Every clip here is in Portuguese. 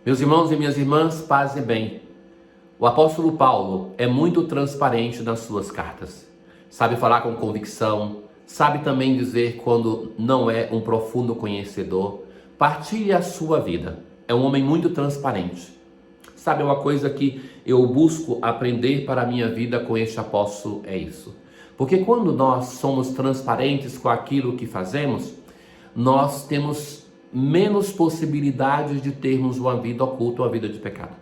Meus irmãos e minhas irmãs, paz e bem. O apóstolo Paulo é muito transparente nas suas cartas. Sabe falar com convicção, sabe também dizer quando não é um profundo conhecedor. Partilha a sua vida. É um homem muito transparente. Sabe, uma coisa que eu busco aprender para a minha vida com este apóstolo é isso. Porque quando nós somos transparentes com aquilo que fazemos, nós temos menos possibilidades de termos uma vida oculta, uma vida de pecado.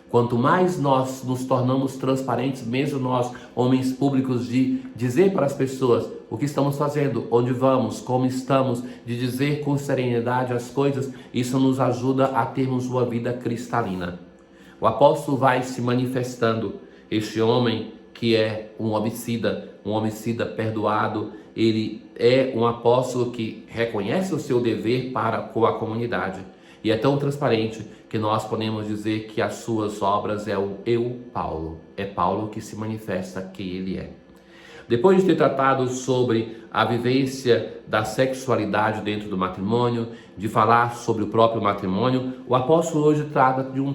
Quanto mais nós nos tornamos transparentes, mesmo nós, homens públicos, de dizer para as pessoas o que estamos fazendo, onde vamos, como estamos, de dizer com serenidade as coisas, isso nos ajuda a termos uma vida cristalina. O apóstolo vai se manifestando, este homem que é um homicida perdoado. Ele é um apóstolo que reconhece o seu dever para com a comunidade. E é tão transparente que nós podemos dizer que as suas obras é o eu, Paulo. É Paulo que se manifesta que ele é. Depois de ter tratado sobre a vivência da sexualidade dentro do matrimônio, de falar sobre o próprio matrimônio, o apóstolo hoje trata de um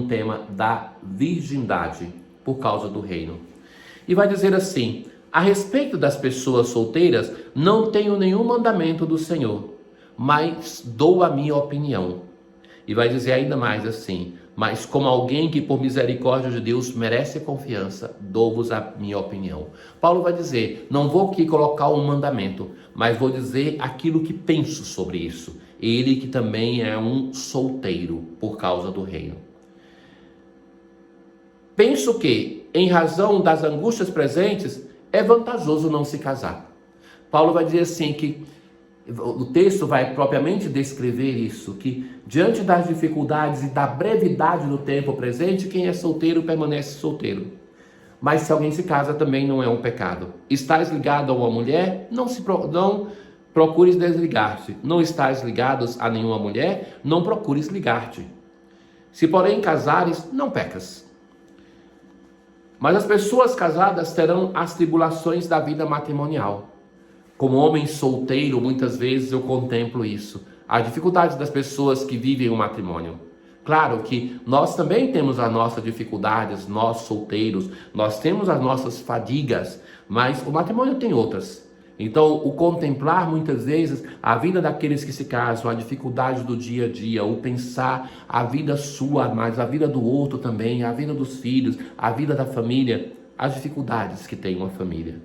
tema da virgindade por causa do reino. E vai dizer assim: a respeito das pessoas solteiras, não tenho nenhum mandamento do Senhor, mas dou a minha opinião. E vai dizer ainda mais assim: mas como alguém que por misericórdia de Deus merece confiança, dou-vos a minha opinião. Paulo vai dizer: não vou aqui colocar um mandamento, mas vou dizer aquilo que penso sobre isso. Ele que também é um solteiro por causa do reino. Penso que, em razão das angústias presentes, é vantajoso não se casar. Paulo vai dizer assim que o texto vai propriamente descrever isso, que diante das dificuldades e da brevidade do tempo presente, quem é solteiro permanece solteiro. Mas se alguém se casa também não é um pecado. Estás ligado a uma mulher, não procures desligar-te. Não estás ligados a nenhuma mulher, não procures ligar-te. Se porém casares, não pecas. Mas as pessoas casadas terão as tribulações da vida matrimonial. Como homem solteiro, muitas vezes eu contemplo isso. A dificuldade das pessoas que vivem o matrimônio. Claro que nós também temos as nossas dificuldades, nós solteiros, nós temos as nossas fadigas, mas o matrimônio tem outras. Então, o contemplar muitas vezes a vida daqueles que se casam, a dificuldade do dia a dia, o pensar a vida sua, mas a vida do outro também, a vida dos filhos, a vida da família, as dificuldades que tem uma família.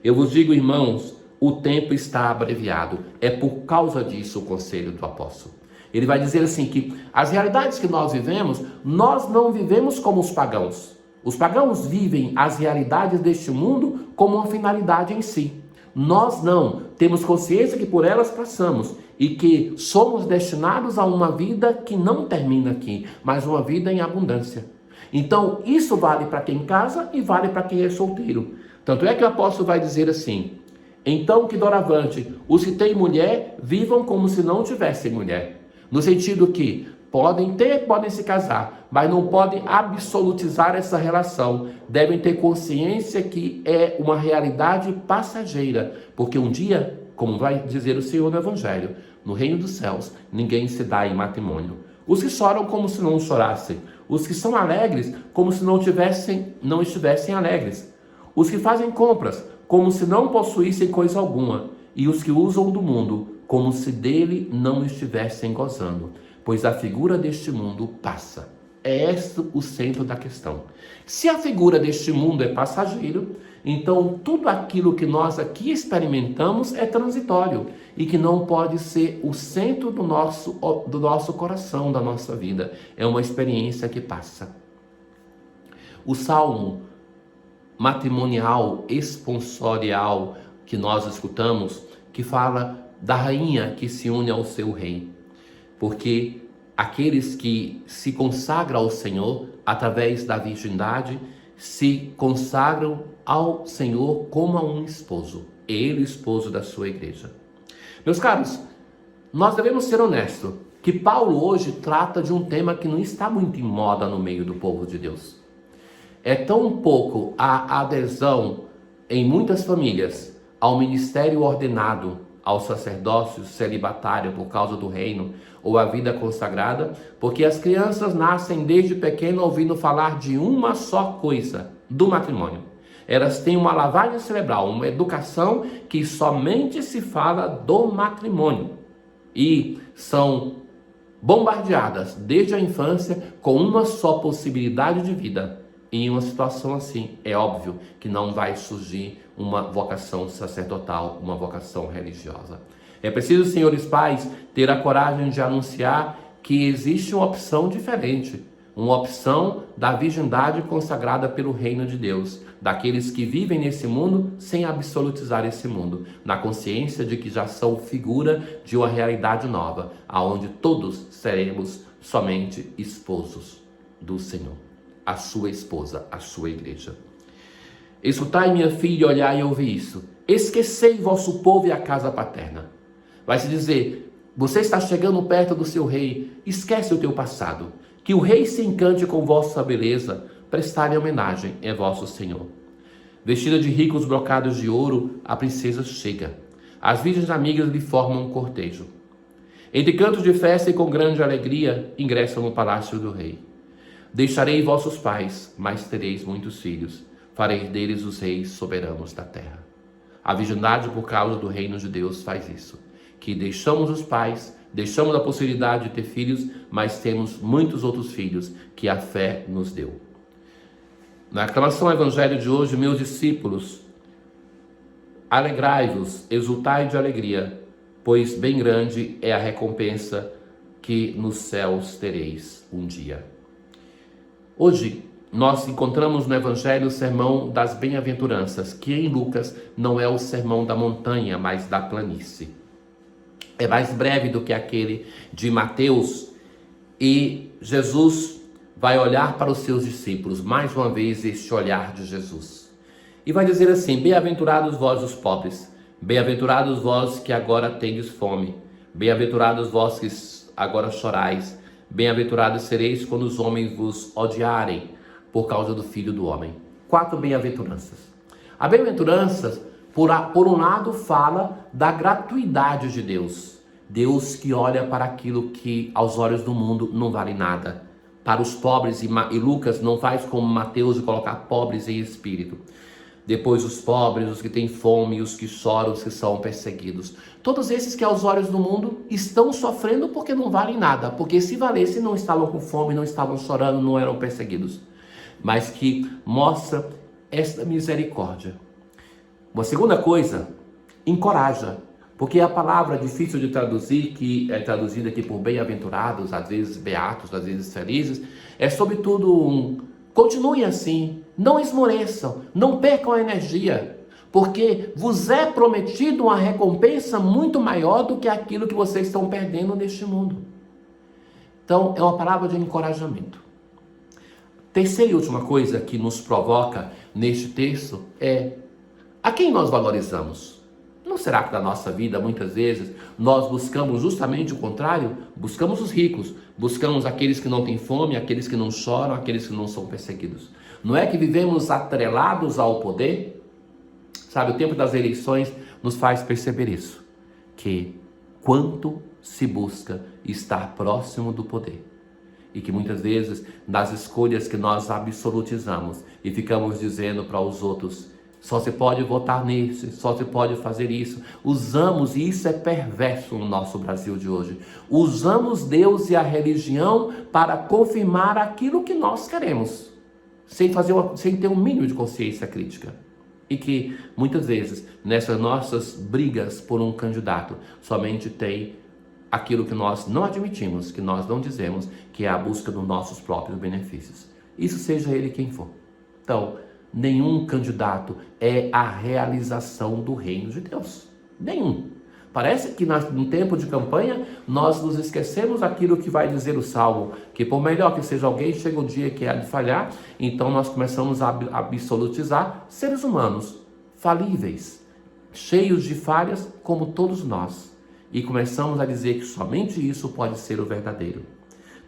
Eu vos digo, irmãos, o tempo está abreviado. É por causa disso o conselho do apóstolo. Ele vai dizer assim que as realidades que nós vivemos, nós não vivemos como os pagãos. Os pagãos vivem as realidades deste mundo como uma finalidade em si. Nós não, temos consciência que por elas passamos e que somos destinados a uma vida que não termina aqui, mas uma vida em abundância. Então, isso vale para quem casa e vale para quem é solteiro. Tanto é que o apóstolo vai dizer assim: então que doravante, os que têm mulher, vivam como se não tivessem mulher. No sentido que podem se casar, mas não podem absolutizar essa relação. Devem ter consciência que é uma realidade passageira, porque um dia, como vai dizer o Senhor no Evangelho, no reino dos céus, ninguém se dá em matrimônio. Os que choram como se não chorassem, os que são alegres como se não estivessem alegres, os que fazem compras como se não possuíssem coisa alguma, e os que usam do mundo como se dele não estivessem gozando, pois a figura deste mundo passa. É este o centro da questão. Se a figura deste mundo é passageiro, então tudo aquilo que nós aqui experimentamos é transitório e que não pode ser o centro do nosso coração, da nossa vida. É uma experiência que passa. O salmo matrimonial, esponsorial que nós escutamos, que fala da rainha que se une ao seu rei. Porque aqueles que se consagram ao Senhor através da virgindade se consagram ao Senhor como a um esposo. Ele, esposo da sua igreja. Meus caros, nós devemos ser honestos que Paulo hoje trata de um tema que não está muito em moda no meio do povo de Deus. É tão pouco a adesão em muitas famílias ao ministério ordenado, ao sacerdócio celibatário por causa do reino ou à vida consagrada, porque as crianças nascem desde pequeno ouvindo falar de uma só coisa, do matrimônio. Elas têm uma lavagem cerebral, uma educação que somente se fala do matrimônio e são bombardeadas desde a infância com uma só possibilidade de vida. E em uma situação assim, é óbvio que não vai surgir uma vocação sacerdotal, uma vocação religiosa. É preciso, senhores pais, ter a coragem de anunciar que existe uma opção diferente, uma opção da virgindade consagrada pelo reino de Deus, daqueles que vivem nesse mundo sem absolutizar esse mundo, na consciência de que já são figura de uma realidade nova, aonde todos seremos somente esposos do Senhor, a sua esposa, a sua igreja. Escutai, minha filha, olhai e ouvi isso. Esquecei vosso povo e a casa paterna. Vai se dizer, você está chegando perto do seu rei, esquece o teu passado. Que o rei se encante com vossa beleza, prestai homenagem é vosso Senhor. Vestida de ricos brocados de ouro, a princesa chega. As virgens amigas lhe formam um cortejo. Entre cantos de festa e com grande alegria, ingressam no palácio do rei. Deixarei vossos pais, mas tereis muitos filhos. Farei deles os reis soberanos da terra. A virgindade, por causa do reino de Deus, faz isso. Que deixamos os pais, deixamos a possibilidade de ter filhos, mas temos muitos outros filhos que a fé nos deu. Na aclamação ao evangelho de hoje, meus discípulos, alegrai-vos, exultai de alegria, pois bem grande é a recompensa que nos céus tereis um dia. Hoje, nós encontramos no Evangelho o sermão das bem-aventuranças, que em Lucas não é o sermão da montanha, mas da planície. É mais breve do que aquele de Mateus e Jesus vai olhar para os seus discípulos, mais uma vez este olhar de Jesus. E vai dizer assim, bem-aventurados vós os pobres, bem-aventurados vós que agora tendes fome, bem-aventurados vós que agora chorais, bem-aventurados sereis quando os homens vos odiarem por causa do Filho do Homem. 4 bem-aventuranças. A bem-aventurança, por um lado, fala da gratuidade de Deus. Deus que olha para aquilo que aos olhos do mundo não vale nada. Para os pobres, e Lucas não faz como Mateus de colocar pobres em espírito. Depois os pobres, os que têm fome, os que choram, os que são perseguidos. Todos esses que aos olhos do mundo estão sofrendo porque não valem nada. Porque se valessem não estavam com fome, não estavam chorando, não eram perseguidos. Mas que mostra esta misericórdia. Uma segunda coisa, encoraja. Porque a palavra difícil de traduzir, que é traduzida aqui por bem-aventurados, às vezes beatos, às vezes felizes, é sobretudo continue assim, não esmoreçam, não percam a energia, porque vos é prometido uma recompensa muito maior do que aquilo que vocês estão perdendo neste mundo. Então, é uma palavra de encorajamento. Terceira e última coisa que nos provoca neste texto é a quem nós valorizamos. Não será que na nossa vida, muitas vezes, nós buscamos justamente o contrário? Buscamos os ricos, buscamos aqueles que não têm fome, aqueles que não choram, aqueles que não são perseguidos. Não é que vivemos atrelados ao poder? Sabe, o tempo das eleições nos faz perceber isso. Que quanto se busca estar próximo do poder. E que muitas vezes, nas escolhas que nós absolutizamos e ficamos dizendo para os outros, só se pode votar nesse, só se pode fazer isso. Usamos, e isso é perverso no nosso Brasil de hoje, usamos Deus e a religião para confirmar aquilo que nós queremos, sem ter um mínimo de consciência crítica. E que, muitas vezes, nessas nossas brigas por um candidato, somente tem aquilo que nós não admitimos, que nós não dizemos, que é a busca dos nossos próprios benefícios. Isso seja ele quem for. Então, nenhum candidato é a realização do reino de Deus. Nenhum. Parece que no tempo de campanha nós nos esquecemos daquilo que vai dizer o Salmo, que por melhor que seja alguém, chega o dia que há de falhar, então nós começamos a absolutizar seres humanos, falíveis, cheios de falhas como todos nós. E começamos a dizer que somente isso pode ser o verdadeiro.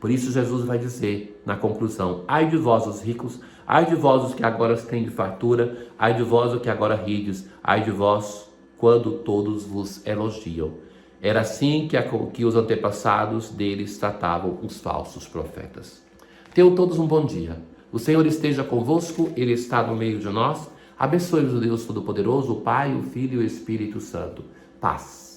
Por isso Jesus vai dizer na conclusão, ai de vós os ricos, ai de vós os que agora têm de fartura, ai de vós os que agora rides, ai de vós quando todos vos elogiam. Era assim que os antepassados deles tratavam os falsos profetas. Tenham todos um bom dia. O Senhor esteja convosco, Ele está no meio de nós. Abençoe-vos o Deus Todo-Poderoso, o Pai, o Filho e o Espírito Santo. Paz.